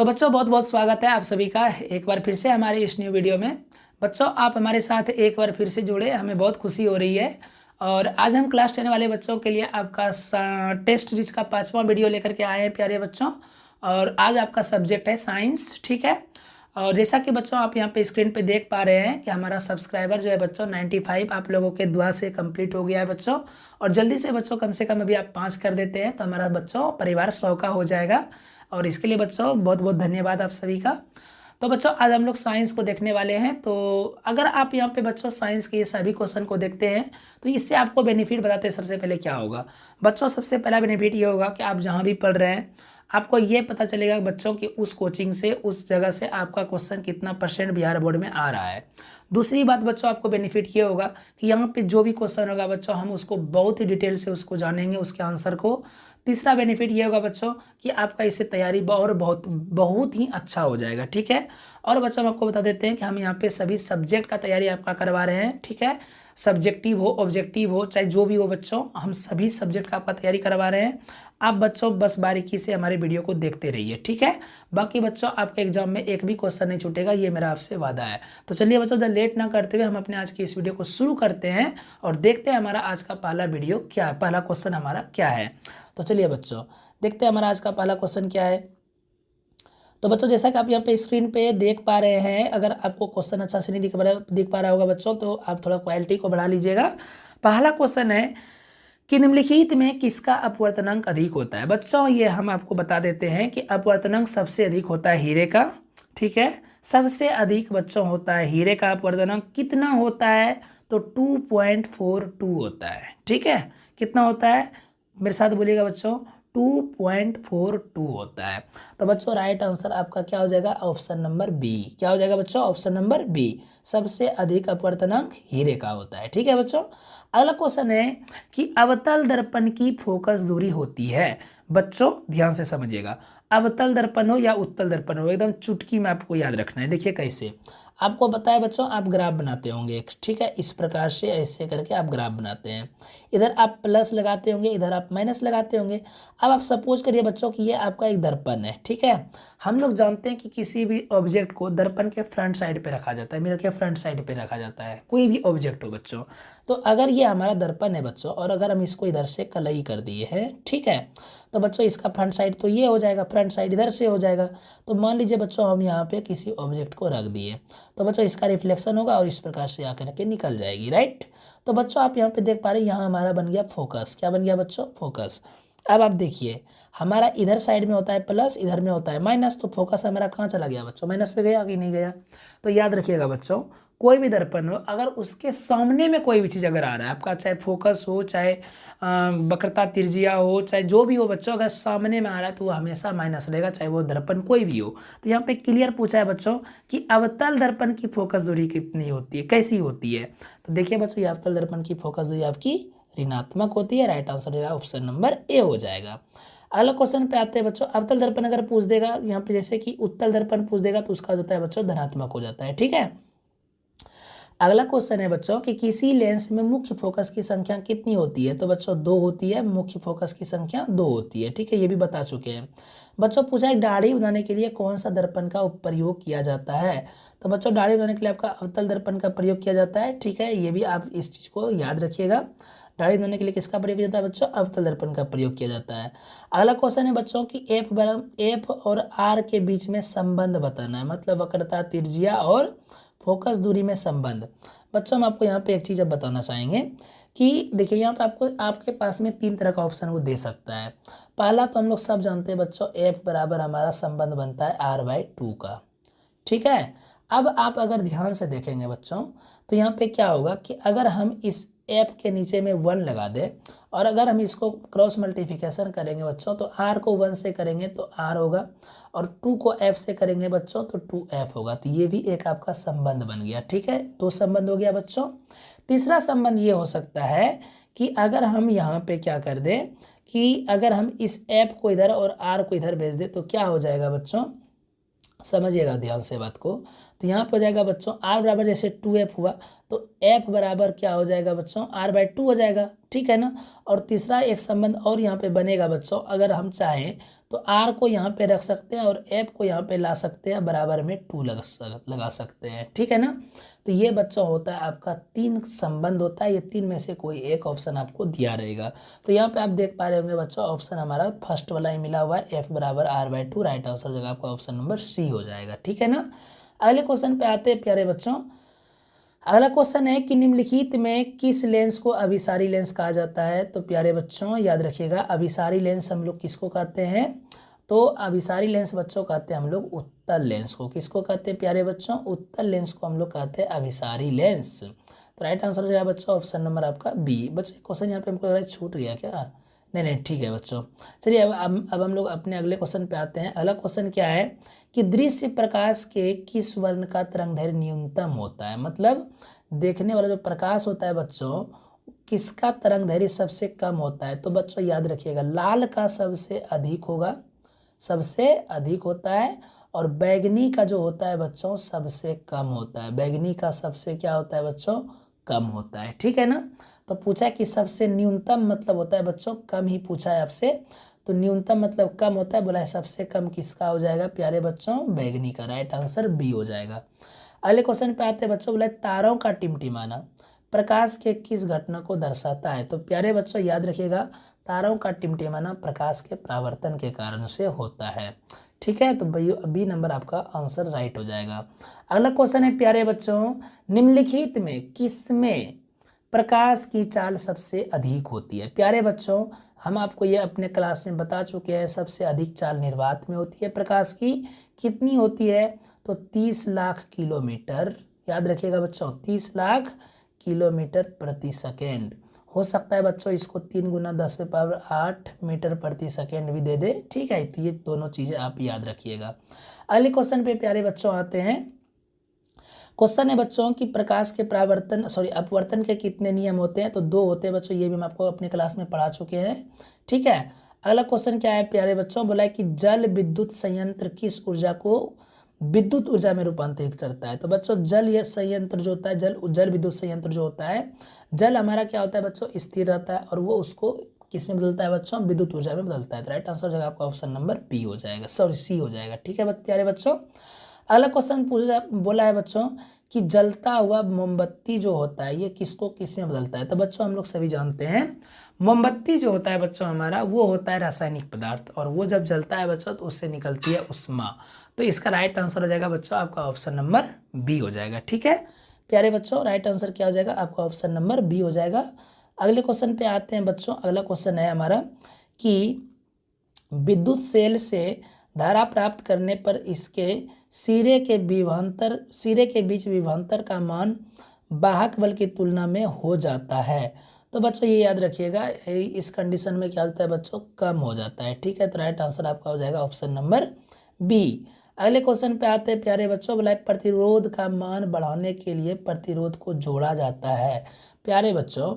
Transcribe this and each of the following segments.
तो बच्चों बहुत बहुत स्वागत है आप सभी का एक बार फिर से हमारे इस न्यू वीडियो में। बच्चों आप हमारे साथ एक बार फिर से जुड़े, हमें बहुत खुशी हो रही है। और आज हम क्लास 10 वाले बच्चों के लिए आपका टेस्ट सीरीज का 5वां वीडियो लेकर के आए हैं प्यारे बच्चों। और आज आपका सब्जेक्ट है साइंस, ठीक है। और जैसा कि बच्चों आप यहाँ पे स्क्रीन पे देख पा रहे हैं कि हमारा सब्सक्राइबर जो है बच्चों 95 आप लोगों के दुआ से कंप्लीट हो गया है बच्चों। और जल्दी से बच्चों कम से कम अभी आप 5 कर देते हैं तो हमारा बच्चों परिवार 100 का हो जाएगा। और इसके लिए बच्चों बहुत बहुत धन्यवाद आप सभी का। तो बच्चों आज हम लोग साइंस को देखने वाले हैं। तो अगर आप यहाँ पे बच्चों साइंस के ये सभी क्वेश्चन को देखते हैं तो इससे आपको बेनिफिट बताते हैं। सबसे पहले क्या होगा बच्चों, सबसे पहला बेनिफिट ये होगा कि आप जहाँ भी पढ़ रहे हैं आपको ये पता चलेगा बच्चों कि उस कोचिंग से, उस जगह से आपका क्वेश्चन कितना % बिहार बोर्ड में आ रहा है। दूसरी बात बच्चों आपको बेनिफिट ये होगा कि यहाँ पे जो भी क्वेश्चन होगा बच्चों हम उसको बहुत ही डिटेल से उसको जानेंगे, उसके आंसर को। तीसरा बेनिफिट ये होगा बच्चों कि आपका इससे तैयारी और बहुत बहुत ही अच्छा हो जाएगा, ठीक है। और बच्चों हम आपको बता देते हैं कि हम यहाँ पे सभी सब्जेक्ट का तैयारी आपका करवा रहे हैं, ठीक है। सब्जेक्टिव हो, ऑब्जेक्टिव हो, चाहे जो भी हो बच्चों, हम सभी सब्जेक्ट का आपका तैयारी करवा रहे हैं। आप बच्चों बस बारीकी से हमारे वीडियो को देखते रहिए, ठीक है। बाकी बच्चों आपके एग्जाम में एक भी क्वेश्चन नहीं छूटेगा, ये मेरा आपसे वादा है। तो चलिए बच्चों लेट ना करते हुए हम अपने आज की इस वीडियो को शुरू करते हैं और देखते हैं हमारा आज का पहला वीडियो क्या है, पहला क्वेश्चन हमारा क्या है। तो चलिए बच्चों देखते हैं हमारा आज का पहला क्वेश्चन क्या है। तो बच्चों जैसा कि आप यहाँ पे स्क्रीन पे देख पा रहे हैं, अगर आपको क्वेश्चन अच्छा से नहीं दिख पा रहा होगा बच्चों तो आप थोड़ा क्वालिटी को बढ़ा लीजिएगा। पहला क्वेश्चन है कि निम्नलिखित में किसका अपवर्तनांक अधिक होता है। बच्चों ये हम आपको बता देते हैं कि अपवर्तनांक सबसे अधिक होता है हीरे का, ठीक है। सबसे अधिक बच्चों होता है हीरे का अपवर्तनांक। कितना होता है तो 2.42 होता है, ठीक है। कितना होता है मेरे साथ बोलिएगा बच्चों, 2.42 होता है। तो बच्चों राइट आंसर आपका क्या हो जाएगा, ऑप्शन नंबर बी। क्या हो जाएगा बच्चों, ऑप्शन नंबर बी। सबसे अधिक अपवर्तनांक हीरे का होता है, ठीक है बच्चों। अगला क्वेश्चन है कि अवतल दर्पण की फोकस दूरी होती है। बच्चों ध्यान से समझिएगा, अवतल दर्पण हो या उत्तल दर्पण हो, एकदम चुटकी में आपको याद रखना है। देखिए कैसे आपको बताया बच्चों, आप ग्राफ बनाते होंगे एक, ठीक है। इस प्रकार से ऐसे करके आप ग्राफ बनाते हैं। इधर आप प्लस लगाते होंगे, इधर आप माइनस लगाते होंगे। अब आप सपोज करिए बच्चों कि ये आपका एक दर्पण है, ठीक है। हम लोग जानते हैं कि किसी भी ऑब्जेक्ट को दर्पण के फ्रंट साइड पे रखा जाता है, मिरर के फ्रंट साइड पे रखा जाता है, कोई भी ऑब्जेक्ट हो बच्चों। तो अगर ये हमारा दर्पण है बच्चों और अगर हम इसको इधर से कलई कर दिए हैं, ठीक है, तो बच्चों इसका फ्रंट साइड तो ये हो जाएगा, फ्रंट साइड इधर से हो जाएगा। तो मान लीजिए बच्चों हम यहाँ पे किसी ऑब्जेक्ट को रख दिए तो बच्चों इसका रिफ्लेक्शन होगा और इस प्रकार से आकर के निकल जाएगी, राइट। तो बच्चों आप यहाँ पे देख पा रहे हैं, यहाँ हमारा बन गया फोकस। क्या बन गया बच्चों, फोकस। अब आप देखिए हमारा इधर साइड में होता है प्लस, इधर में होता है माइनस, तो फोकस हमारा कहाँ चला गया बच्चों, माइनस पे गया कि नहीं गया। तो याद रखिएगा बच्चों, कोई भी दर्पण हो अगर उसके सामने में कोई भी चीज़ अगर आ रहा है आपका, चाहे फोकस हो, चाहे वक्रता तिर्जिया हो, चाहे जो भी हो बच्चों, अगर सामने में आ रहा है तो वो हमेशा माइनस रहेगा, चाहे वो दर्पण कोई भी हो। तो यहाँ पे क्लियर पूछा है बच्चों कि अवतल दर्पण की फोकस दूरी कितनी होती है, कैसी होती है। तो देखिए बच्चों ये अवतल दर्पण की फोकस दूरी आपकी ऋणात्मक होती है। Right answer option number A हो जाएगा। अगला क्वेश्चन पे आते हैं बच्चों। अवतल दर्पण अगर पूछ देगा यहाँ पे, जैसे कि उत्तल दर्पण पूछ देगा तो उसका होता है बच्चों धनात्मक हो जाता है, ठीक है। अगला क्वेश्चन है बच्चों कि किसी लेंस में मुख्य फोकस की संख्या कितनी होती है। तो बच्चों 2 होती है, मुख्य फोकस की संख्या 2 होती है, ठीक है। ये भी बता चुके हैं बच्चों। पूछा है दाढ़ी बनाने के लिए कौन सा दर्पण का प्रयोग किया जाता है। तो बच्चों दाढ़ी बनाने के लिए आपका अवतल दर्पण का प्रयोग किया जाता है, ठीक है। ये भी आप इस चीज़ को याद रखिएगा, दाढ़ी बनाने के लिए किसका प्रयोग किया जाता है बच्चों, अवतल दर्पण का प्रयोग किया जाता है। अगला क्वेश्चन है बच्चों कि एफ और आर के बीच में संबंध बताना है, मतलब वक्रता तिर्जिया और फोकस दूरी में संबंध। बच्चों हम आपको यहाँ पे एक चीज़ अब बताना चाहेंगे कि देखिए यहाँ पे आपको आपके पास में 3 तरह का ऑप्शन वो दे सकता है। पहला तो हम लोग सब जानते हैं बच्चों, एफ बराबर हमारा संबंध बनता है r/2 का, ठीक है। अब आप अगर ध्यान से देखेंगे बच्चों तो यहाँ पे क्या होगा कि अगर हम इस एफ के नीचे में 1 लगा दें और अगर हम इसको क्रॉस मल्टीप्लिकेशन करेंगे बच्चों तो r को 1 से करेंगे तो r होगा और 2 को f से करेंगे बच्चों तो 2f होगा। तो ये भी एक आपका संबंध बन गया, ठीक है। 2 संबंध हो गया बच्चों। तीसरा संबंध ये हो सकता है कि अगर हम यहाँ पे क्या कर दें कि अगर हम इस f को इधर और r को इधर भेज दें तो क्या हो जाएगा बच्चों, समझिएगा ध्यान से बात को। तो यहाँ पर हो जाएगा बच्चों r बराबर जैसे 2f हुआ तो f बराबर क्या हो जाएगा बच्चों, r/2 हो जाएगा, ठीक है ना। और तीसरा एक संबंध और यहाँ पे बनेगा बच्चों, अगर हम चाहें तो आर को यहाँ पे रख सकते हैं और एफ को यहाँ पे ला सकते हैं, बराबर में 2 लगा सकते हैं, ठीक है ना। तो ये बच्चा होता है आपका 3 संबंध होता है, ये 3 में से कोई एक ऑप्शन आपको दिया रहेगा। तो यहाँ पे आप देख पा रहे होंगे बच्चों, ऑप्शन हमारा फर्स्ट वाला ही मिला हुआ है, एफ बराबर r/2। राइट आंसर जगह आपका ऑप्शन नंबर सी हो जाएगा, ठीक है ना। अगले क्वेश्चन पे आते हैं प्यारे बच्चों। अगला क्वेश्चन है कि निम्नलिखित में किस लेंस को अभिसारी लेंस कहा जाता है। तो प्यारे बच्चों याद रखिएगा, अभिसारी लेंस हम लोग किसको कहते हैं, तो अभिसारी लेंस बच्चों कहते हैं हम लोग उत्तल लेंस को। किसको कहते हैं प्यारे बच्चों, उत्तल लेंस को हम लोग कहते हैं अभिसारी लेंस। तो राइट आंसर हो जाएगा बच्चों ऑप्शन नंबर आपका बी। बच्चों क्वेश्चन यहाँ पे हमको लग रहा है छूट गया क्या, नहीं ठीक है बच्चों। चलिए अब हम लोग अपने अगले क्वेश्चन पे आते हैं। अगला क्वेश्चन क्या है कि दृश्य प्रकाश के किस वर्ण का तरंगदैर्घ्य न्यूनतम होता है। मतलब देखने वाला जो प्रकाश होता है बच्चों, किसका तरंगदैर्घ्य सबसे कम होता है। तो बच्चों याद रखिएगा, लाल का सबसे अधिक होगा, सबसे अधिक होता है, और बैगनी का जो होता है बच्चों सबसे कम होता है। बैगनी का सबसे क्या होता है बच्चों, कम होता है, ठीक है ना। तो पूछा है कि सबसे न्यूनतम मतलब होता है बच्चों कम ही पूछा है आपसे। तो न्यूनतम मतलब कम होता है, बोला है सबसे कम किसका हो जाएगा प्यारे बच्चों, बैगनी का। राइट आंसर बी हो जाएगा। अगले क्वेश्चन पे आते हैं बच्चों, बोला है तारों का टिमटिमाना प्रकाश के किस घटना को दर्शाता है। तो प्यारे बच्चों याद रखिएगा, तारों का टिमटिमाना प्रकाश के परावर्तन के कारण से होता है, ठीक है। तो बी नंबर आपका आंसर राइट हो जाएगा। अगला क्वेश्चन है प्यारे बच्चों, निम्नलिखित में किसमें प्रकाश की चाल सबसे अधिक होती है। प्यारे बच्चों हम आपको ये अपने क्लास में बता चुके हैं, सबसे अधिक चाल निर्वात में होती है प्रकाश की। कितनी होती है, तो 30 लाख किलोमीटर। याद रखिएगा बच्चों, 30 लाख किलोमीटर प्रति सेकेंड। हो सकता है बच्चों इसको 3 × 10⁸ मीटर प्रति सेकेंड भी दे दे, ठीक है। तो ये दोनों चीज़ें आप याद रखिएगा। अगले क्वेश्चन पे प्यारे बच्चों आते हैं। क्वेश्चन है बच्चों कि प्रकाश के अपवर्तन के कितने नियम होते हैं। तो 2 होते हैं बच्चों, ये भी हम आपको अपने क्लास में पढ़ा चुके हैं, ठीक है। अगला क्वेश्चन क्या है प्यारे बच्चों, बोला है कि जल विद्युत संयंत्र किस ऊर्जा को विद्युत ऊर्जा में रूपांतरित करता है। तो बच्चों जल ये संयंत्र जो होता है, जल विद्युत संयंत्र जो होता है, जल हमारा क्या होता है बच्चों, स्थिर रहता है, और वो उसको किस में बदलता है बच्चों, विद्युत ऊर्जा में बदलता है। तो राइट आंसर हो जाएगा आपका ऑप्शन नंबर बी हो जाएगा, सी हो जाएगा, ठीक है प्यारे बच्चों। अगला क्वेश्चन बोला है बच्चों कि जलता हुआ मोमबत्ती जो होता है ये किसको किस में बदलता है। तो बच्चों हम लोग सभी जानते हैं, मोमबत्ती जो होता है बच्चों हमारा वो होता है रासायनिक पदार्थ, और वो जब जलता है बच्चों तो उससे निकलती है उष्मा। तो इसका राइट आंसर हो जाएगा बच्चों आपका ऑप्शन नंबर बी हो जाएगा, ठीक है प्यारे बच्चों। राइट आंसर क्या हो जाएगा आपका ऑप्शन नंबर बी हो जाएगा। अगले क्वेश्चन पे आते हैं बच्चों। अगला क्वेश्चन है हमारा कि विद्युत सेल से धारा प्राप्त करने पर इसके सिरे के बीच विभवांतर का मान वाहक बल की तुलना में हो जाता है। तो बच्चों ये याद रखिएगा, इस कंडीशन में क्या होता है बच्चों, कम हो जाता है, ठीक है। तो राइट आंसर आपका हो जाएगा ऑप्शन नंबर बी। अगले क्वेश्चन पे आते हैं प्यारे बच्चों, बोला प्रतिरोध का मान बढ़ाने के लिए प्रतिरोध को जोड़ा जाता है। प्यारे बच्चों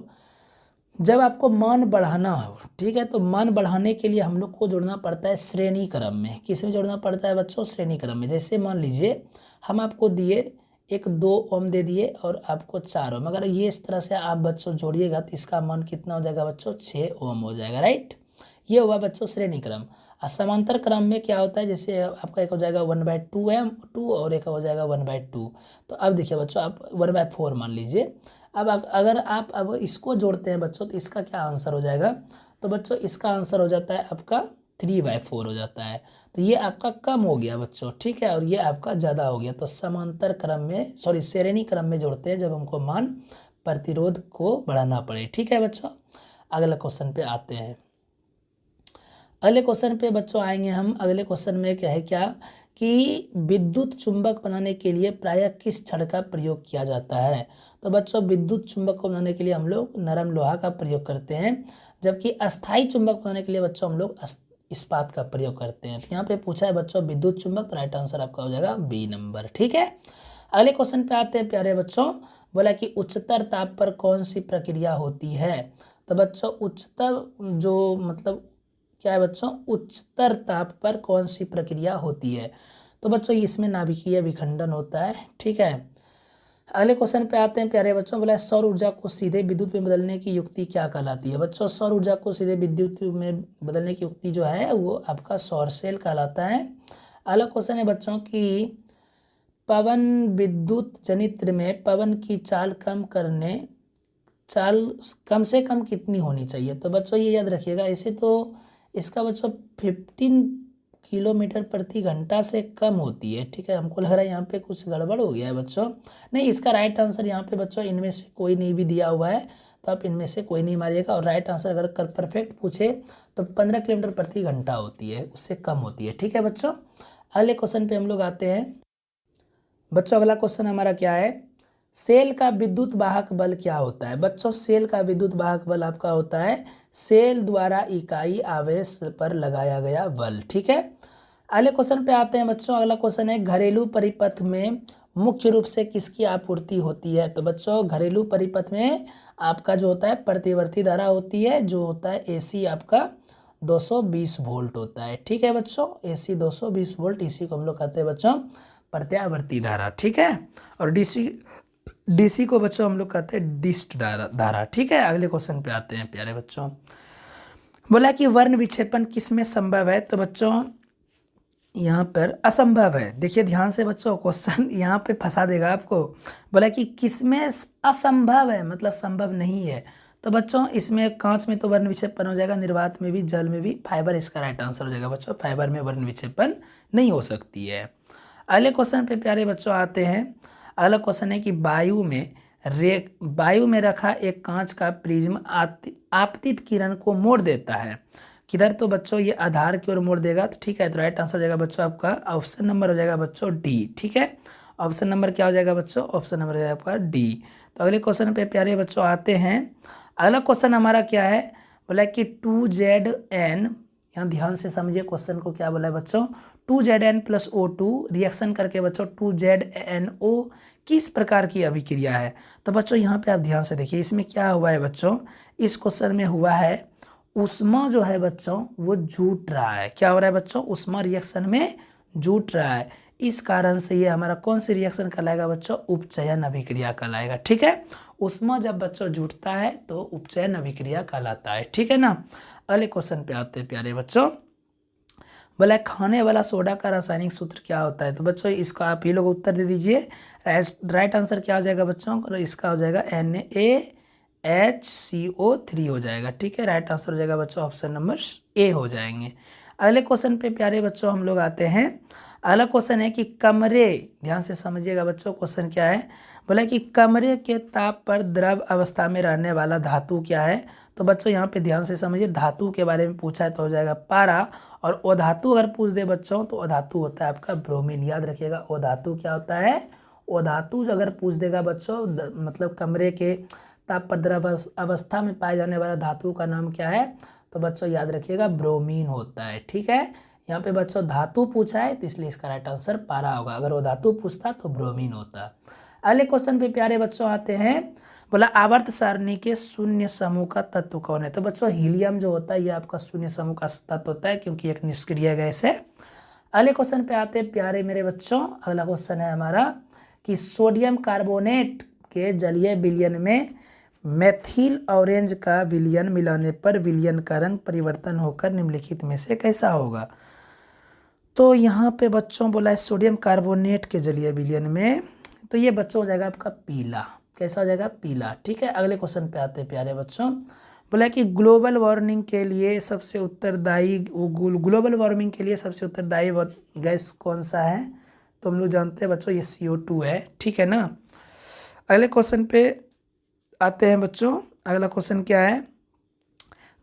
जब आपको मान बढ़ाना हो, ठीक है, तो मान बढ़ाने के लिए हम लोग को जोड़ना पड़ता है श्रेणी क्रम में। किस में जोड़ना पड़ता है बच्चों, श्रेणी क्रम में। जैसे मान लीजिए हम आपको दिए एक 2 ओम दे दिए और आपको 4 ओम, अगर ये इस तरह से आप बच्चों जोड़िएगा तो इसका मान कितना हो जाएगा बच्चों, 6 ओम हो जाएगा, राइट। ये हुआ बच्चों श्रेणी क्रम। और समांतर क्रम में क्या होता है, जैसे आपका एक हो जाएगा 1/2 और एक हो जाएगा 1/2। तो अब देखिए बच्चों आप 1/4 मान लीजिए। अब अगर आप अब इसको जोड़ते हैं बच्चों तो इसका क्या आंसर हो जाएगा, तो बच्चों इसका आंसर हो जाता है आपका 3/4 हो जाता है। तो ये आपका कम हो गया बच्चों, ठीक है, और ये आपका ज़्यादा हो गया। तो समांतर क्रम में श्रेणी क्रम में जोड़ते हैं जब हमको मान प्रतिरोध को बढ़ाना पड़े, ठीक है बच्चों। अगले क्वेश्चन पे आते हैं। अगले क्वेश्चन पे बच्चों आएंगे हम। अगले क्वेश्चन में क्या है कि विद्युत चुंबक बनाने के लिए प्रायः किस छड़ का प्रयोग किया जाता है। तो बच्चों विद्युत चुंबक को बनाने के लिए हम लोग नरम लोहा का प्रयोग करते हैं, जबकि अस्थायी चुंबक बनाने के लिए बच्चों हम लोग इस्पात का प्रयोग करते हैं। तो यहाँ पे पूछा है बच्चों विद्युत चुंबक, तो राइट आंसर आपका हो जाएगा बी नंबर, ठीक है। अगले क्वेश्चन पे आते हैं प्यारे बच्चों, बोला कि उच्चतर ताप पर कौन सी प्रक्रिया होती है। तो बच्चों उच्चतर जो मतलब क्या है बच्चों, उच्चतर ताप पर कौन सी प्रक्रिया होती है। तो बच्चों इसमें नाभिकीय विखंडन होता है, ठीक है। अगले क्वेश्चन पे आते हैं प्यारे बच्चों। बोला है सौर ऊर्जा को सीधे विद्युत में बदलने की युक्ति क्या कहलाती है। बच्चों सौर ऊर्जा को सीधे विद्युत में बदलने की युक्ति जो है वो आपका सौर सेल कहलाता है। अगला क्वेश्चन है बच्चों की पवन विद्युत जनित्र में पवन की चाल कम से कम कितनी होनी चाहिए। तो बच्चों ये याद रखिएगा, ऐसे तो इसका बच्चों 15 किलोमीटर प्रति घंटा से कम होती है। ठीक है, हमको लग रहा है यहाँ पे कुछ गड़बड़ हो गया है बच्चों। नहीं, इसका राइट आंसर यहाँ पे बच्चों इनमें से कोई नहीं भी दिया हुआ है, तो आप इनमें से कोई नहीं मारिएगा। और राइट आंसर अगर परफेक्ट पूछे तो 15 किलोमीटर प्रति घंटा होती है, उससे कम होती है। ठीक है बच्चों, अगले क्वेश्चन पे हम लोग आते हैं। बच्चों अगला क्वेश्चन हमारा क्या है, सेल का विद्युत वाहक बल क्या होता है। बच्चों सेल का विद्युत वाहक बल आपका होता है सेल द्वारा इकाई आवेश पर लगाया गया बल। ठीक है, अगले क्वेश्चन पे आते हैं बच्चों। अगला क्वेश्चन है घरेलू परिपथ में मुख्य रूप से किसकी आपूर्ति होती है। तो बच्चों घरेलू परिपथ में आपका जो होता है प्रतिवर्ती धारा होती है, जो होता है एसी आपका 220 वोल्ट होता है। ठीक है बच्चों, एसी 220 वोल्ट, इसी को हम लोग कहते हैं बच्चों प्रत्यावर्ती धारा। ठीक है, और डीसी को बच्चों हम लोग कहते हैं डिस्ट धारा। ठीक है, अगले क्वेश्चन पे आते हैं प्यारे बच्चों। बोला कि वर्ण विक्षेपण किसमें संभव है। तो बच्चों यहाँ पर असंभव है। देखिए ध्यान से बच्चों, क्वेश्चन यहाँ पे फंसा देगा आपको। बोला कि किसमें असंभव है, मतलब संभव नहीं है। तो बच्चों इसमें कांच में तो वर्ण विक्षेपण हो जाएगा, निर्वात में भी, जल में भी। फाइबर इसका राइट आंसर हो जाएगा बच्चों, फाइबर में वर्ण विक्षेपण नहीं हो सकती है। अगले क्वेश्चन पे प्यारे बच्चों आते हैं। अगला क्वेश्चन है कि वायु में रखा एक कांच का प्रिज्म आपतित किरण को मोड़ देता है किधर। तो बच्चों ये आधार की ओर मोड़ देगा। तो ठीक है, तो राइट आंसर हो जाएगा बच्चों आपका ऑप्शन नंबर हो जाएगा बच्चों डी। ठीक है, ऑप्शन नंबर क्या हो जाएगा बच्चों, ऑप्शन नंबर हो जाएगा आपका डी। तो अगले क्वेश्चन पे प्यारे बच्चों आते हैं। अगला क्वेश्चन हमारा क्या है, बोला कि 2Zn, यहाँ ध्यान से समझिए क्वेश्चन को क्या बोला है बच्चों। 2Zn+O2 रिएक्शन करके बच्चों 2ZnO किस प्रकार की अभिक्रिया है। तो बच्चों यहाँ पे आप ध्यान से देखिए, इसमें क्या हुआ है बच्चों, इस क्वेश्चन में हुआ है उष्मा जो है बच्चों वो जुट रहा है। क्या हो रहा है बच्चों, उष्मा रिएक्शन में जुट रहा है। इस कारण से ये हमारा कौन सी रिएक्शन कहलाएगा बच्चों, उपचयन अभिक्रिया कहलाएगा। ठीक है, उष्मा जब बच्चों जुटता है तो उपचयन अभिक्रिया कहलाता है। ठीक है ना, अगले क्वेश्चन पे आते हैं प्यारे बच्चों। बोला खाने वाला सोडा का रासायनिक सूत्र क्या होता है। तो बच्चों इसका आप ये लोग उत्तर दे दीजिए। राइट आंसर क्या हो जाएगा बच्चों, इसका हो जाएगा NaHCO3 हो जाएगा। ठीक है, राइट आंसर हो जाएगा बच्चों ऑप्शन नंबर ए हो जाएंगे। अगले क्वेश्चन पे प्यारे बच्चों हम लोग आते हैं। अगला क्वेश्चन है कि कमरे, ध्यान से समझिएगा बच्चों क्वेश्चन क्या है। बोला कि कमरे के ताप पर द्रव अवस्था में रहने वाला धातु क्या है। तो बच्चों यहाँ पे ध्यान से समझिए, धातु के बारे में पूछा है तो हो जाएगा पारा। और अधातु अगर पूछ दे बच्चों तो अधातु होता है आपका ब्रोमीन। याद रखिएगा अधातु क्या होता है, अधातु अगर पूछ देगा बच्चों, मतलब कमरे के ताप पर द्रव अवस्था में पाए जाने वाला धातु का नाम क्या है। तो बच्चों याद रखिएगा ब्रोमीन होता है। ठीक है, यहाँ पे बच्चों धातु पूछा है तो इसलिए इसका राइट आंसर पारा होगा। अगर वो धातु पूछता तो ब्रोमीन होता। अगले क्वेश्चन पे प्यारे बच्चों आते हैं। बोला आवर्त सारणी के शून्य समूह का तत्व कौन है। तो बच्चों हीलियम जो होता है ये आपका शून्य समूह का तत्व होता है, क्योंकि एक निष्क्रिय गैस है। अगले क्वेश्चन पे आते हैं प्यारे मेरे बच्चों। अगला क्वेश्चन है हमारा कि सोडियम कार्बोनेट के जलीय विलयन में मेथिल ऑरेंज का विलयन मिलाने पर विलयन का रंग परिवर्तन होकर निम्नलिखित में से कैसा होगा। तो यहाँ पे बच्चों बोला है सोडियम कार्बोनेट के जलीय विलयन में, तो ये बच्चों हो जाएगा आपका पीला। कैसा हो जाएगा, पीला। ठीक है, अगले क्वेश्चन पे आते हैं प्यारे बच्चों। बोला कि ग्लोबल वार्मिंग के लिए सबसे उत्तरदायी गैस कौन सा है। तो हम लोग जानते हैं बच्चों ये CO2 है। ठीक है ना, अगले क्वेश्चन पे आते हैं बच्चों। अगला क्वेश्चन क्या है,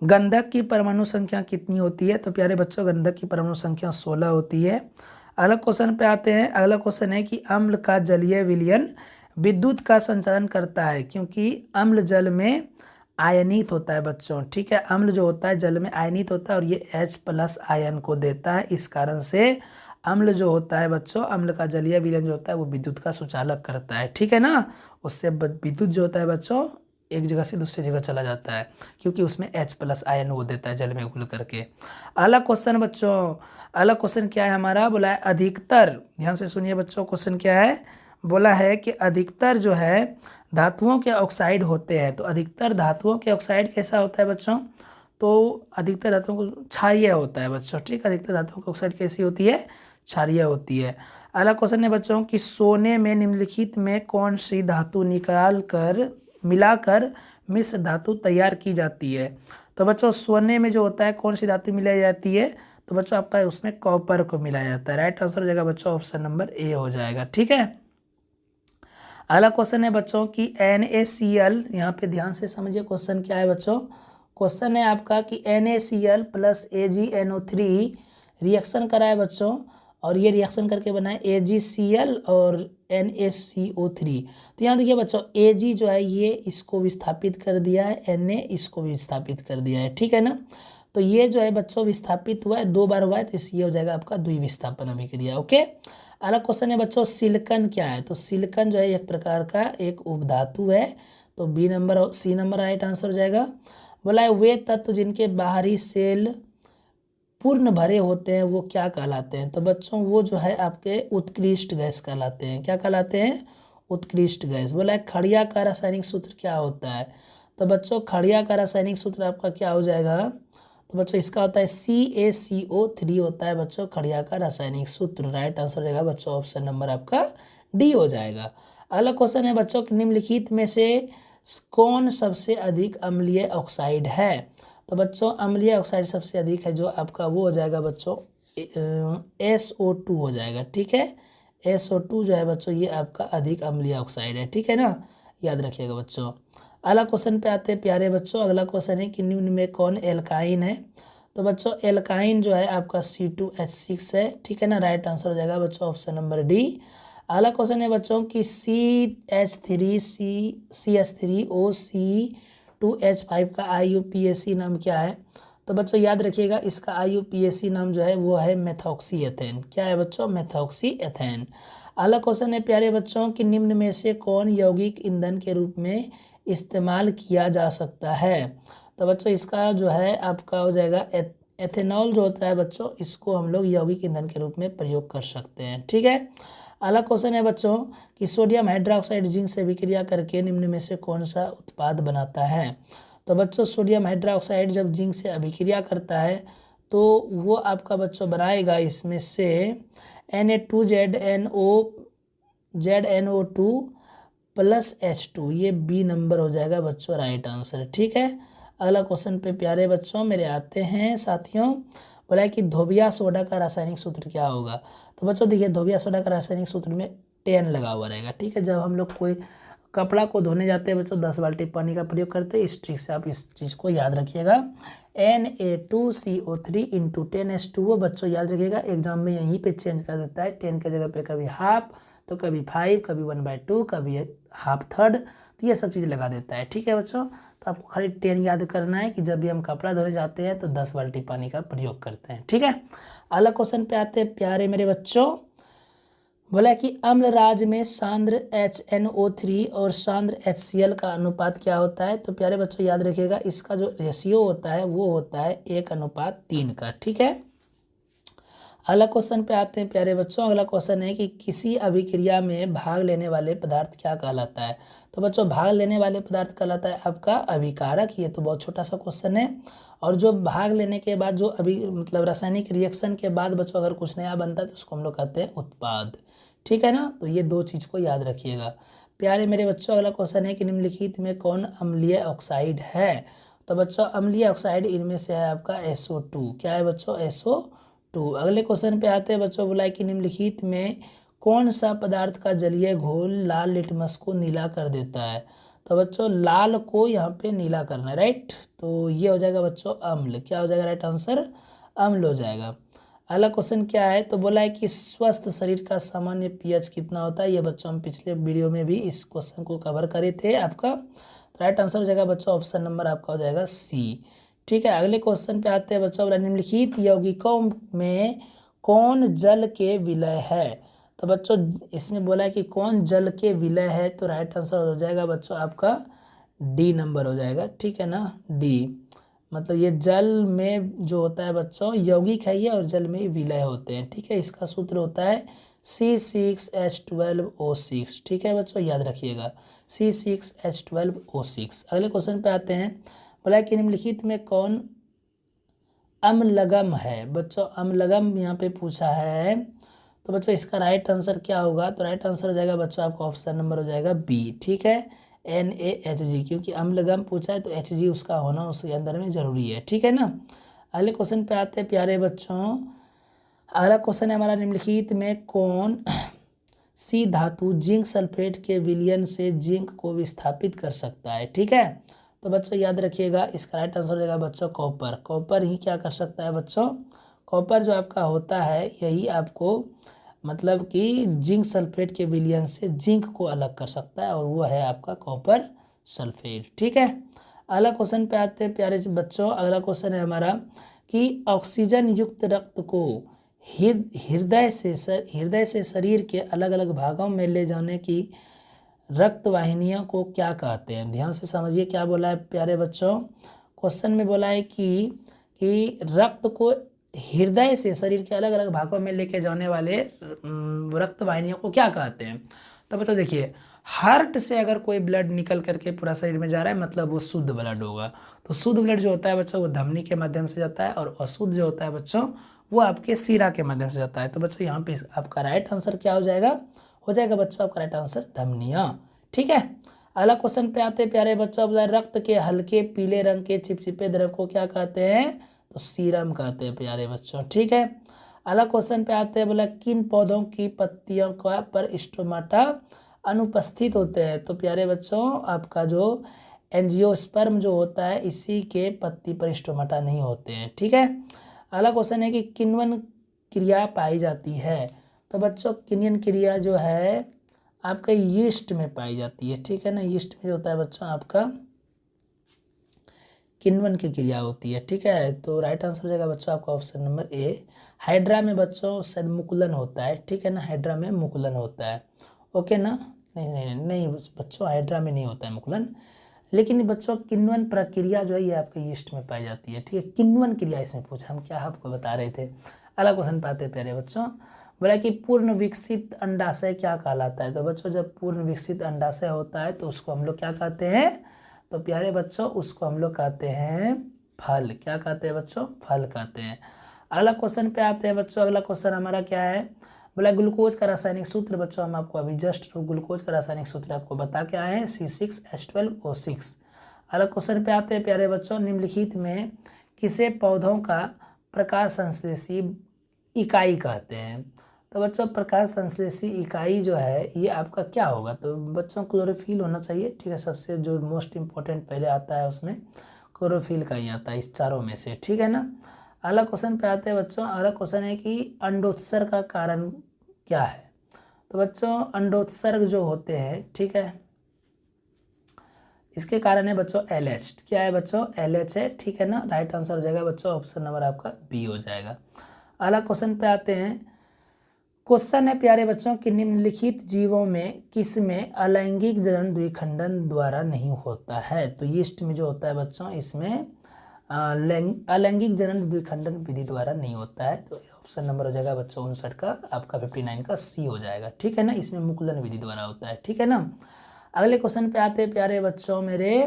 गंधक की परमाणु संख्या कितनी होती है। तो प्यारे बच्चों गंधक की परमाणु संख्या 16 होती है। अगला क्वेश्चन पे आते हैं। अगला क्वेश्चन है कि अम्ल का जलीय विलयन विद्युत का संचालन करता है, क्योंकि अम्ल जल में आयनित होता है बच्चों। ठीक है, अम्ल जो होता है जल में आयनित होता है और ये H+ आयन को देता है। इस कारण से अम्ल जो होता है बच्चों, अम्ल का जलीय विलयन जो होता है वो विद्युत का सुचालक करता है। ठीक है ना, उससे विद्युत जो होता है बच्चों एक जगह से दूसरी जगह चला जाता है, क्योंकि उसमें H+ आयन वो देता है जल में घुल करके। अगला क्वेश्चन बच्चों, अगला क्वेश्चन क्या है हमारा, बोला है अधिकतर, ध्यान से सुनिए बच्चों क्वेश्चन क्या है। बोला है कि अधिकतर जो है धातुओं के ऑक्साइड होते हैं। तो अधिकतर धातुओं के ऑक्साइड कैसा होता है बच्चों? तो अधिकतर धातुओं को क्षारीय होता है बच्चों। ठीक, अधिकतर धातुओं की ऑक्साइड कैसी होती है? क्षारीय होती है। अगला क्वेश्चन है बच्चों कि सोने में निम्नलिखित में कौन सी धातु मिलाकर मिश्र धातु तैयार की जाती है? तो बच्चों सोने में जो होता है कौन सी धातु मिलाई जाती है? तो बच्चों आपका उसमें कॉपर को मिलाया जाता है। राइट आंसर हो जाएगा बच्चों ऑप्शन नंबर ए हो जाएगा। ठीक है, अगला क्वेश्चन है बच्चों कि NaCl, यहाँ पे ध्यान से समझिए क्वेश्चन क्या है बच्चों। क्वेश्चन है आपका कि NaCl प्लस AgNO3 रिएक्शन करा है बच्चों, और ये रिएक्शन करके बना है AgCl और NaCO3। तो यहाँ देखिए बच्चों Ag जो है ये इसको विस्थापित कर दिया है, Na इसको भी विस्थापित कर दिया है। ठीक है ना, तो ये जो है बच्चों विस्थापित हुआ है, 2 बार हुआ है, तो इसलिए हो जाएगा आपका द्विविस्थापन अभिक्रिया। ओके, अगला क्वेश्चन है बच्चों सिलिकॉन क्या है? तो सिलिकॉन जो है एक प्रकार का एक उपधातु है। तो सी नंबर राइट आंसर हो जाएगा। बोला है वे तत्व जिनके बाहरी सेल पूर्ण भरे होते हैं वो क्या कहलाते हैं? तो बच्चों वो जो है आपके उत्कृष्ट गैस कहलाते हैं। क्या कहलाते हैं? उत्कृष्ट गैस। बोला है खड़िया का रासायनिक सूत्र क्या होता है? तो बच्चों खड़िया का रासायनिक सूत्र आपका क्या हो जाएगा? तो बच्चों इसका होता है CaCO3 होता है बच्चों खड़िया का रासायनिक सूत्र। राइट आंसर हो जाएगा बच्चों ऑप्शन नंबर आपका डी हो जाएगा। अगला क्वेश्चन है बच्चों निम्नलिखित में से कौन सबसे अधिक अम्लीय ऑक्साइड है? तो बच्चों अम्लीय ऑक्साइड सबसे अधिक है जो आपका वो हो जाएगा बच्चों SO2 हो जाएगा। ठीक है, SO2 जो है बच्चों ये आपका अधिक अम्लीय ऑक्साइड है। ठीक है ना, याद रखिएगा बच्चों। अगला क्वेश्चन पे आते हैं प्यारे बच्चों। अगला क्वेश्चन है कि निम्न में कौन एल्काइन है? तो बच्चों एल्काइन जो है आपका C2H6 है। ठीक है ना, राइट आंसर हो जाएगा बच्चों ऑप्शन नंबर डी। अगला क्वेश्चन है बच्चों कि CH3CH3O2H5 का IUPAC नाम क्या है? तो बच्चों याद रखिएगा इसका IUPAC नाम जो है वो है मेथॉक्सी एथेन। क्या है बच्चों? Methoxy ethane. अगला क्वेश्चन है प्यारे बच्चों कि निम्न में से कौन यौगिक ईंधन के रूप में इस्तेमाल किया जा सकता है? तो बच्चों इसका जो है आपका हो जाएगा एथेनॉल जो होता है बच्चों, इसको हम लोग यौगिक ईंधन के रूप में प्रयोग कर सकते हैं। ठीक है, अगला क्वेश्चन है बच्चों कि सोडियम हाइड्रोक्साइड जिंक से विक्रिया करके निम्न में से कौन सा उत्पाद बनाता है? तो बच्चों सोडियम हाइड्रोक्साइड जब जिंक से अभिक्रिया करता है तो वो आपका बच्चों बनाएगा इसमें से ZnO2 प्लस H2, ये बी नंबर हो जाएगा बच्चों राइट आंसर। ठीक है, अगला क्वेश्चन पे प्यारे बच्चों मेरे आते हैं साथियों। बोला है कि धोबिया सोडा का रासायनिक सूत्र क्या होगा? तो बच्चों देखिए धोबिया सोडा का रासायनिक सूत्र में 10 लगा हुआ रहेगा। ठीक है, जब हम लोग कोई कपड़ा को धोने जाते हैं बच्चों 10 बाल्टी पानी का प्रयोग करते हैं। इस ट्रिक से आप इस चीज़ को याद रखिएगा। Na2CO3 इंटू 10H2O बच्चों याद रखिएगा, एग्जाम में यहीं पे चेंज कर देता है। 10 के जगह पे कभी हाफ, तो कभी 5, कभी 1/2, कभी हाफ थर्ड, तो ये सब चीज़ लगा देता है। ठीक है बच्चों, तो आपको खाली 10 याद करना है कि जब भी हम कपड़ा धोने जाते हैं तो 10 बाल्टी पानी का प्रयोग करते हैं। ठीक है, अगला क्वेश्चन पे आते हैं प्यारे मेरे बच्चों। बोला कि अम्ल राज में सांद्र HNO3 और सांद्र HCl का अनुपात क्या होता है? तो प्यारे बच्चों याद रखिएगा इसका जो रेशियो होता है वो होता है 1:3 का। ठीक है, अगला क्वेश्चन पे आते हैं प्यारे बच्चों। अगला क्वेश्चन है कि किसी अभिक्रिया में भाग लेने वाले पदार्थ क्या कहलाता है? तो बच्चों भाग लेने वाले पदार्थ कहलाता है आपका अभिकारक। ये तो बहुत छोटा सा क्वेश्चन है। और जो भाग लेने के बाद जो मतलब रासायनिक रिएक्शन के बाद बच्चों अगर कुछ नया बनता है तो उसको हम लोग कहते हैं उत्पाद। ठीक है ना, तो ये 2 चीज़ को याद रखिएगा प्यारे मेरे बच्चों। अगला क्वेश्चन है कि निम्नलिखित में कौन अम्लीय ऑक्साइड है? तो बच्चों अम्लीय ऑक्साइड इनमें से है आपका SO2। क्या है बच्चों? SO2। अगले क्वेश्चन पे आते हैं बच्चों। बोला है कि निम्नलिखित में कौन सा पदार्थ का जलीय घोल लाल लिटमस को नीला कर देता है? तो बच्चों लाल को यहाँ पे नीला करना है। राइट, तो ये हो जाएगा बच्चों अम्ल। क्या हो जाएगा राइट आंसर? अम्ल हो जाएगा। अगला क्वेश्चन क्या है? तो बोला है कि स्वस्थ शरीर का सामान्य pH कितना होता है? ये बच्चों हम पिछले वीडियो में भी इस क्वेश्चन को कवर करे थे आपका। तो राइट आंसर हो जाएगा बच्चों ऑप्शन नंबर आपका हो जाएगा सी। ठीक है, अगले क्वेश्चन पे आते हैं बच्चों। निम्नलिखित यौगिकों में कौन जल के विलय है? तो बच्चों इसमें बोला है कि कौन जल के विलय है, तो राइट आंसर हो जाएगा बच्चों आपका डी नंबर हो जाएगा। ठीक है ना, डी। मतलब ये जल में जो होता है बच्चों यौगिक है ये, और जल में विलय होते हैं। ठीक है, इसका सूत्र होता है C6H12O6। ठीक है बच्चों, याद रखिएगा C6H12O6। अगले क्वेश्चन पे आते हैं। बोला कि निम्नलिखित में कौन अम्लगम है। बच्चों अम्लगम यहाँ पे पूछा है, तो बच्चों इसका राइट आंसर क्या होगा? तो राइट आंसर हो जाएगा बच्चों आपका ऑप्शन नंबर हो जाएगा बी। ठीक है, NaHG, क्योंकि अम्लगम पूछा है तो Hg उसका होना उसके अंदर में जरूरी है। ठीक है ना। अगले क्वेश्चन पे आते हैं प्यारे बच्चों। अगला क्वेश्चन है हमारा, निम्नलिखित में कौन सी धातु जिंक सल्फेट के विलयन से जिंक को विस्थापित कर सकता है। ठीक है, तो बच्चों याद रखिएगा इसका राइट आंसर हो जाएगा बच्चों कॉपर। कॉपर ही क्या कर सकता है बच्चों? कॉपर जो आपका होता है यही आपको मतलब कि जिंक सल्फेट के विलयन से जिंक को अलग कर सकता है, और वो है आपका कॉपर सल्फेट। ठीक है, अगला क्वेश्चन पे आते हैं प्यारे बच्चों। अगला क्वेश्चन है हमारा कि ऑक्सीजन युक्त रक्त को हृदय से शरीर के अलग अलग भागों में ले जाने की रक्त वाहिनियों को क्या कहते हैं? ध्यान से समझिए क्या बोला है प्यारे बच्चों। क्वेश्चन में बोला है कि रक्त को हृदय से शरीर के अलग अलग भागों में लेके जाने वाले रक्त वाहिनियों को क्या कहते हैं? तो बच्चों देखिए, हार्ट से अगर कोई ब्लड निकल करके पूरा शरीर में जा रहा है मतलब वो शुद्ध ब्लड होगा। तो शुद्ध ब्लड जो होता है बच्चों वो धमनी के माध्यम से जाता है, और अशुद्ध जो होता है बच्चों वो आपके सीरा के माध्यम से जाता है। तो बच्चों यहाँ पे आपका राइट आंसर क्या हो जाएगा? हो जाएगा बच्चों आपका राइट आंसर धमनियाँ। ठीक है, अगला क्वेश्चन पे आते हैं प्यारे बच्चों। रक्त के हल्के पीले रंग के चिपचिपे द्रव को क्या कहते हैं? तो सीरम कहते हैं प्यारे बच्चों। ठीक है, अगला क्वेश्चन पे आते हैं। बोला किन पौधों की पत्तियों का पर स्टोमाटा अनुपस्थित होते हैं? तो प्यारे बच्चों आपका जो एंजियोस्पर्म जो होता है इसी के पत्ती पर स्टोमाटा नहीं होते हैं। ठीक है, अगला क्वेश्चन है कि किण्वन क्रिया पाई जाती है? तो बच्चों किण्वन क्रिया जो है आपका यीस्ट में पाई जाती है। ठीक है ना, यीस्ट में जो होता है बच्चों आपका किण्वन की क्रिया होती है। ठीक है, तो राइट आंसर हो जाएगा बच्चों आपका ऑप्शन नंबर ए। हाइड्रा में बच्चों शायद मुकुलन होता है। ठीक है ना, हाइड्रा में मुकुलन होता है। ओके ना, नहीं नहीं नहीं, नहीं बच्चों हाइड्रा में नहीं होता है मुकुलन, लेकिन बच्चों किण्वन प्रक्रिया जो है ये आपके यीस्ट में पाई जाती है। ठीक है, किण्वन क्रिया इसमें पूछा, हम क्या आपको बता रहे थे। अगला क्वेश्चन पाते हैं प्यारे बच्चों। बोला कि पूर्ण विकसित अंडाशय क्या कहलाता है? तो बच्चों जब पूर्ण विकसित अंडाशय होता है तो उसको हम लोग क्या कहते हैं? तो प्यारे बच्चों उसको हम लोग कहते हैं फल। क्या कहते हैं बच्चों? फल कहते हैं। अगला क्वेश्चन पे आते हैं बच्चों। अगला क्वेश्चन हमारा क्या है? बोला ग्लूकोज का रासायनिक सूत्र। बच्चों हम आपको अभी जस्ट ग्लूकोज का रासायनिक सूत्र आपको बता के आए हैं C6H12O6। अगला क्वेश्चन पे आते हैं प्यारे बच्चों। निम्नलिखित में किसे पौधों का प्रकाश संश्लेषी इकाई कहते हैं? तो बच्चों प्रकाश संश्लेषी इकाई जो है ये आपका क्या होगा? तो बच्चों क्लोरोफिल होना चाहिए। ठीक है, सबसे जो मोस्ट इम्पोर्टेंट पहले आता है उसमें क्लोरोफिल का ही आता है इस चारों में से। ठीक है ना, अगला क्वेश्चन पे आते हैं बच्चों। अगला क्वेश्चन है कि अंडोत्सर्ग का कारण क्या है? तो बच्चों अंडोत्सर्ग जो होते हैं, ठीक है, इसके कारण है बच्चों LH। क्या है बच्चों? LH है। ठीक है ना, राइट आंसर हो जाएगा बच्चों ऑप्शन नंबर आपका बी हो जाएगा। अगला क्वेश्चन पे आते हैं। क्वेश्चन है प्यारे बच्चों कि निम्नलिखित जीवों में किसमें अलैंगिक जनन द्विखंडन द्वारा नहीं होता है? तो यीस्ट में जो होता है बच्चों इसमें अलैंगिक जनन द्विखंडन विधि द्वारा नहीं होता है। तो ऑप्शन नंबर हो जाएगा बच्चों 59 का आपका 59 का सी हो जाएगा। ठीक है ना, इसमें मुकुलन विधि द्वारा होता है। ठीक है ना, अगले क्वेश्चन पे आते हैं प्यारे बच्चों मेरे।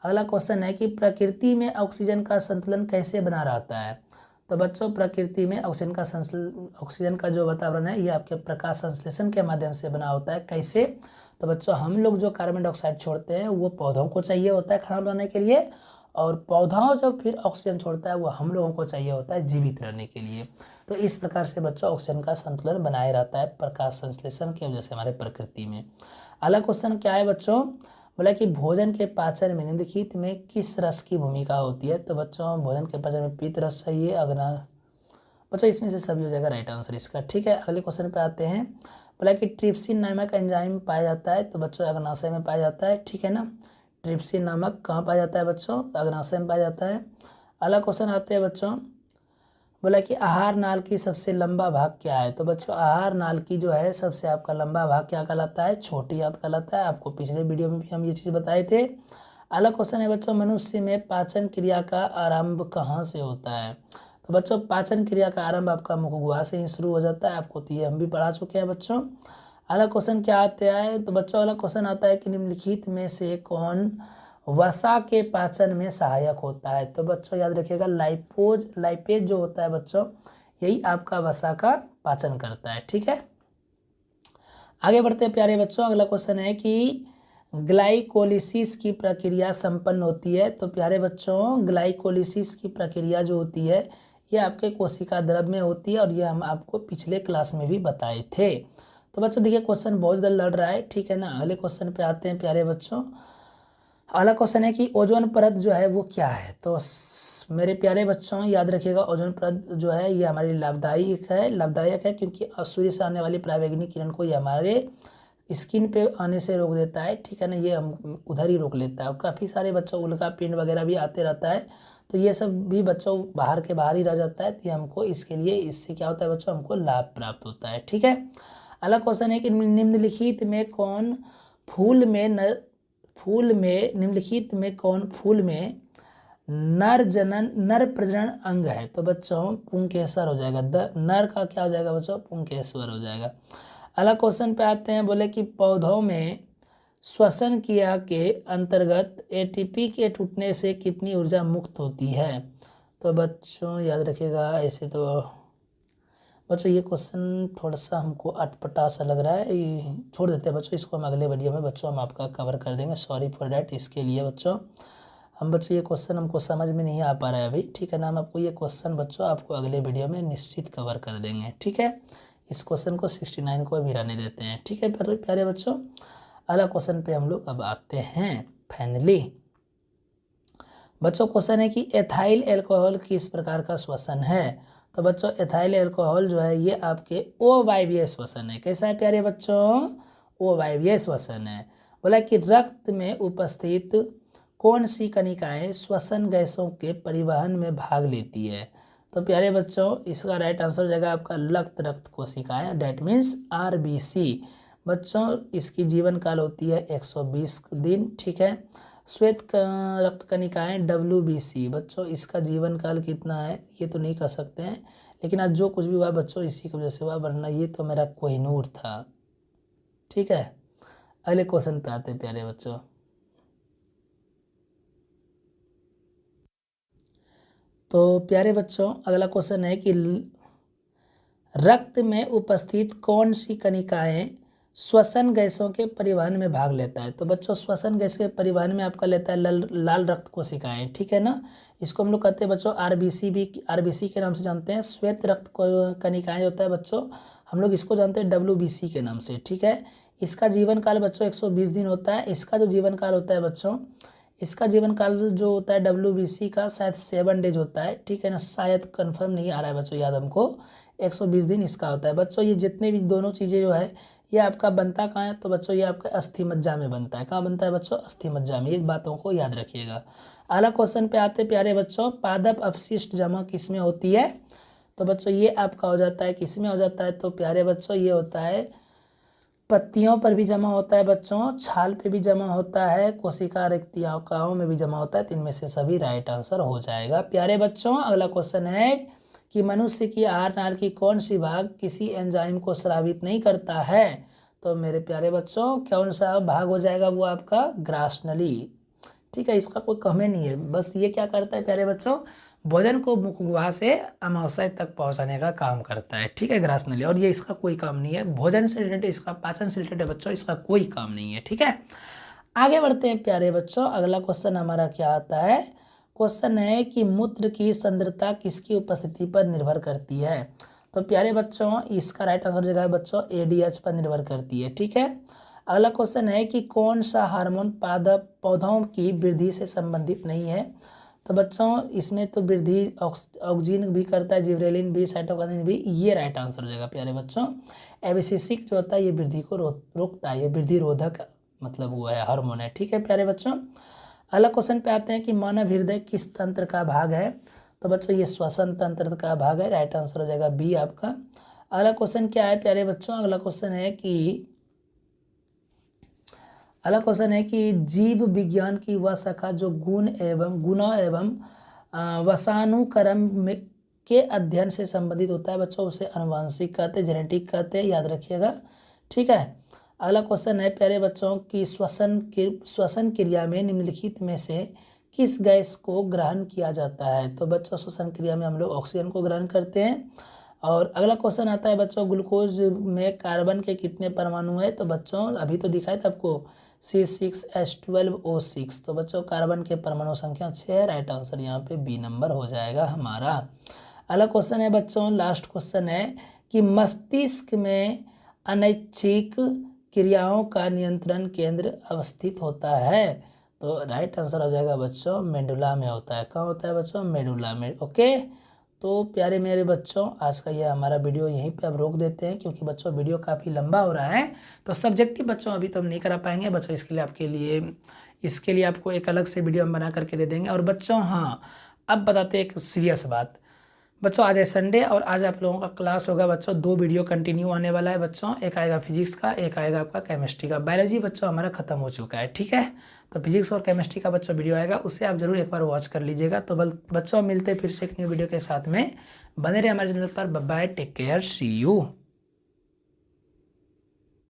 अगला क्वेश्चन है कि प्रकृति में ऑक्सीजन का संतुलन कैसे बना रहता है? तो बच्चों प्रकृति में ऑक्सीजन का जो वातावरण है ये आपके प्रकाश संश्लेषण के माध्यम से बना होता है। कैसे? तो बच्चों हम लोग जो कार्बन डाइऑक्साइड छोड़ते हैं वो पौधों को चाहिए होता है खाना बनाने के लिए, और पौधा जब फिर ऑक्सीजन छोड़ता है वो हम लोगों को चाहिए होता है जीवित रहने के लिए। तो इस प्रकार से बच्चों ऑक्सीजन का संतुलन बनाए रहता है प्रकाश संश्लेषण की वजह से हमारे प्रकृति में। अगला क्वेश्चन क्या है बच्चों? बोला कि भोजन के पाचन में निम्नलिखित में किस रस की भूमिका होती है? तो बच्चों भोजन के पाचन में पित्त रस चाहिए, अग्ना बच्चों इसमें से सभी हो जाएगा राइट आंसर इसका। ठीक है, अगले क्वेश्चन पे आते हैं। बोला कि ट्रिप्सिन नामक एंजाइम पाया जाता है, तो बच्चों अग्नाशय में पाया जाता है। ठीक है ना, ट्रिप्सिन नामक कहाँ पाया जाता है बच्चों? तो अग्नाशय में पाया जाता है। अगला क्वेश्चन आते हैं बच्चों। बोला कि आहार नाल की सबसे लंबा भाग क्या है? तो बच्चों आहार नाल की जो है सबसे आपका लंबा भाग क्या कहलाता है? छोटी आंत कहलाता है। आपको पिछले वीडियो में भी हम ये चीज़ बताए थे। अगला क्वेश्चन है बच्चों, मनुष्य में पाचन क्रिया का आरंभ कहाँ से होता है? तो बच्चों पाचन क्रिया का आरंभ आपका मुख गुहा से ही शुरू हो जाता है, आपको तो ये हम भी पढ़ा चुके हैं बच्चों। अगला क्वेश्चन क्या आता है? तो बच्चों अगला क्वेश्चन आता है कि निम्नलिखित में से कौन वसा के पाचन में सहायक होता है? तो बच्चों याद रखिएगा, लाइपेज जो होता है बच्चों, यही आपका वसा का पाचन करता है। ठीक है, आगे बढ़ते हैं प्यारे बच्चों। अगला क्वेश्चन है कि ग्लाइकोलिसिस की प्रक्रिया संपन्न होती है। तो प्यारे बच्चों ग्लाइकोलिसिस की प्रक्रिया जो होती है ये आपके कोशिका द्रव में होती है, और ये हम आपको पिछले क्लास में भी बताए थे। तो बच्चों देखिए क्वेश्चन बहुत जल्द लड़ रहा है, ठीक है ना। अगले क्वेश्चन पे आते हैं प्यारे बच्चों। अगला क्वेश्चन है कि ओजोन परत जो है वो क्या है? तो मेरे प्यारे बच्चों याद रखिएगा, ओजोन परत जो है ये हमारी लाभदायक है क्योंकि सूर्य से आने वाली पराबैंगनी किरण को ये हमारे स्किन पे आने से रोक देता है, ठीक है ना, ये हम उधर ही रोक लेता है। और काफ़ी सारे बच्चों उल्का पिंड वगैरह भी आते रहता है, तो ये सब भी बच्चों बाहर के बाहर ही रह जाता है। तो ये हमको इसके लिए, इससे क्या होता है बच्चों, हमको लाभ प्राप्त होता है। ठीक है, अगला क्वेश्चन है कि निम्नलिखित में कौन फूल में नर प्रजनन अंग है? तो बच्चों पुंकेसर हो जाएगा। नर का क्या हो जाएगा बच्चों? पुंकेश्वर हो जाएगा। अगला क्वेश्चन पे आते हैं, बोले कि पौधों में श्वसन क्रिया के अंतर्गत एटीपी के टूटने से कितनी ऊर्जा मुक्त होती है? तो बच्चों याद रखिएगा, ऐसे तो बच्चों ये क्वेश्चन थोड़ा सा हमको अटपटा सा लग रहा है, छोड़ देते हैं बच्चों, इसको हम अगले वीडियो में बच्चों हम आपका कवर कर देंगे। सॉरी फॉर डैट, इसके लिए बच्चों ये क्वेश्चन हमको समझ में नहीं आ पा रहा है अभी, ठीक है ना। हम आपको ये क्वेश्चन बच्चों आपको अगले वीडियो में निश्चित कवर कर देंगे, ठीक है। इस क्वेश्चन को 69 को अभी रहने देते हैं, ठीक है प्यारे बच्चों। अगला क्वेश्चन पे हम लोग अब आते हैं फाइनली। बच्चों क्वेश्चन है कि एथाइल एल्कोहल किस प्रकार का श्वसन है? तो बच्चों एथाइल एल्कोहल जो है ये आपके अवायवीय श्वसन है। कैसा है प्यारे बच्चों? अवायवीय श्वसन है। बोला कि रक्त में उपस्थित कौन सी कणिकाएं श्वसन गैसों के परिवहन में भाग लेती है? तो प्यारे बच्चों इसका राइट आंसर हो जाएगा आपका रक्त कोशिकाएं, डेट मीन्स आरबीसी। बच्चों इसकी जीवन काल होती है 120 दिन, ठीक है। श्वेत रक्त कणिकाएं WBC, बच्चों इसका जीवन काल कितना है ये तो नहीं कह सकते हैं, लेकिन आज जो कुछ भी हुआ बच्चों इसी की वजह से हुआ, वरना ये तो मेरा कोहिनूर था, ठीक है। अगले क्वेश्चन पे आते हैं प्यारे बच्चों। तो प्यारे बच्चों अगला क्वेश्चन है कि रक्त में उपस्थित कौन सी कणिकाएं श्वसन गैसों के परिवहन में भाग लेता है? तो बच्चों श्वसन गैस के परिवहन में आपका लेता है लाल रक्त कोशिकाएं, ठीक है ना। इसको हम लोग कहते हैं बच्चों आरबीसी के नाम से जानते हैं। श्वेत रक्त कणिकाएं होता है बच्चों, हम लोग इसको जानते हैं WBC के नाम से, ठीक है। इसका जीवन काल बच्चों 120 दिन होता है। इसका जो जीवन काल होता है बच्चों, इसका जीवन काल जो होता है WBC का शायद 7 डेज होता है, ठीक है ना, शायद कंफर्म नहीं आ रहा है बच्चों याद हमको। 120 दिन इसका होता है बच्चों। ये जितने भी दोनों चीज़ें जो है ये आपका बनता कहाँ है? तो बच्चों ये आपका अस्थि मज्जा में बनता है। कहाँ बनता है बच्चों? अस्थि मज्जा में। एक बातों को याद रखिएगा। अगला क्वेश्चन पे आते प्यारे बच्चों, पादप अपशिष्ट जमा किस में होती है? तो बच्चों ये आपका हो जाता है किस में हो जाता है? तो प्यारे बच्चों ये होता है पत्तियों पर भी जमा होता है बच्चों, छाल पे भी जमा होता है, कोशिका रिक्तिकाओं में भी जमा होता है। तो इनमें से सभी राइट आंसर हो जाएगा प्यारे बच्चों। अगला क्वेश्चन है कि मनुष्य की आहार नाल की कौन सी भाग किसी एंजाइम को स्रावित नहीं करता है? तो मेरे प्यारे बच्चों कौन सा भाग हो जाएगा? वो आपका ग्रासनली, ठीक है। इसका कोई कमी नहीं है, बस ये क्या करता है प्यारे बच्चों, भोजन को मुख गुहा से अमाशय तक पहुंचाने का काम करता है, ठीक है, ग्रासनली। और ये इसका कोई काम नहीं है, भोजन से रिलेटेड, इसका पाचन से रिलेटेड बच्चों इसका कोई काम नहीं है, ठीक है। आगे बढ़ते हैं प्यारे बच्चों। अगला क्वेश्चन हमारा क्या आता है? क्वेश्चन है कि मूत्र की सांद्रता किसकी उपस्थिति पर निर्भर करती है? तो प्यारे बच्चों इसका राइट आंसर जगह है बच्चों ADH पर निर्भर करती है, ठीक है। अगला क्वेश्चन है कि कौन सा हार्मोन पौधों की वृद्धि से संबंधित नहीं है? तो बच्चों इसमें तो वृद्धि ऑक्सीजन भी करता है, जिब्रेलिन भी, साइटोकिनिन भी, ये राइट आंसर हो जाएगा प्यारे बच्चों। एबिसिसिक जो होता है ये वृद्धि को रोकता है, ये वृद्धि रोधक मतलब वो है हार्मोन है, ठीक है प्यारे बच्चों। अगला क्वेश्चन पे आते हैं कि मानव हृदय किस तंत्र का भाग है? तो बच्चों ये श्वसन तंत्र का भाग है, राइट आंसर हो जाएगा B आपका। अगला क्वेश्चन क्या है प्यारे बच्चों? अगला क्वेश्चन है कि अगला क्वेश्चन है कि जीव विज्ञान की वह शाखा जो गुणों एवं वसानुक्रम के अध्ययन से संबंधित होता है बच्चों, उसे आनुवंशिक कहते हैं, जेनेटिक कहते हैं, याद रखिएगा। ठीक है। अगला क्वेश्चन है प्यारे बच्चों की श्वसन क्रिया में निम्नलिखित में से किस गैस को ग्रहण किया जाता है? तो बच्चों श्वसन क्रिया में हम लोग ऑक्सीजन को ग्रहण करते हैं। और अगला क्वेश्चन आता है बच्चों ग्लूकोज में कार्बन के कितने परमाणु है? तो बच्चों अभी तो दिखाया था आपको C6H12O6, तो बच्चों कार्बन के परमाणु संख्या 6, राइट आंसर यहाँ पे बी नंबर हो जाएगा हमारा। अगला क्वेश्चन है बच्चों, लास्ट क्वेश्चन है कि मस्तिष्क में अनैच्छिक क्रियाओं का नियंत्रण केंद्र अवस्थित होता है? तो राइट आंसर हो जाएगा बच्चों मेडुला में होता है। कहाँ होता है बच्चों? मेडुला में। ओके, तो प्यारे मेरे बच्चों आज का ये हमारा वीडियो यहीं पे अब रोक देते हैं, क्योंकि बच्चों वीडियो काफ़ी लंबा हो रहा है। तो सब्जेक्टिव बच्चों अभी तो हम नहीं करा पाएंगे बच्चों, इसके लिए आपको एक अलग से वीडियो हम बना करके दे देंगे। और बच्चों हाँ, अब बताते हैं एक सीरियस बात बच्चों, आज है संडे और आज आप लोगों का क्लास होगा बच्चों, 2 वीडियो कंटिन्यू आने वाला है बच्चों। एक आएगा फिजिक्स का, एक आएगा आपका केमिस्ट्री का। बायोलॉजी बच्चों हमारा खत्म हो चुका है। ठीक है, तो फिजिक्स और केमिस्ट्री का बच्चों वीडियो आएगा, उससे आप जरूर एक बार वॉच कर लीजिएगा। तो बच्चों मिलते फिर से एक न्यू वीडियो के साथ में, बने रहे हमारे चैनल पर। Bye bye, take care, see you.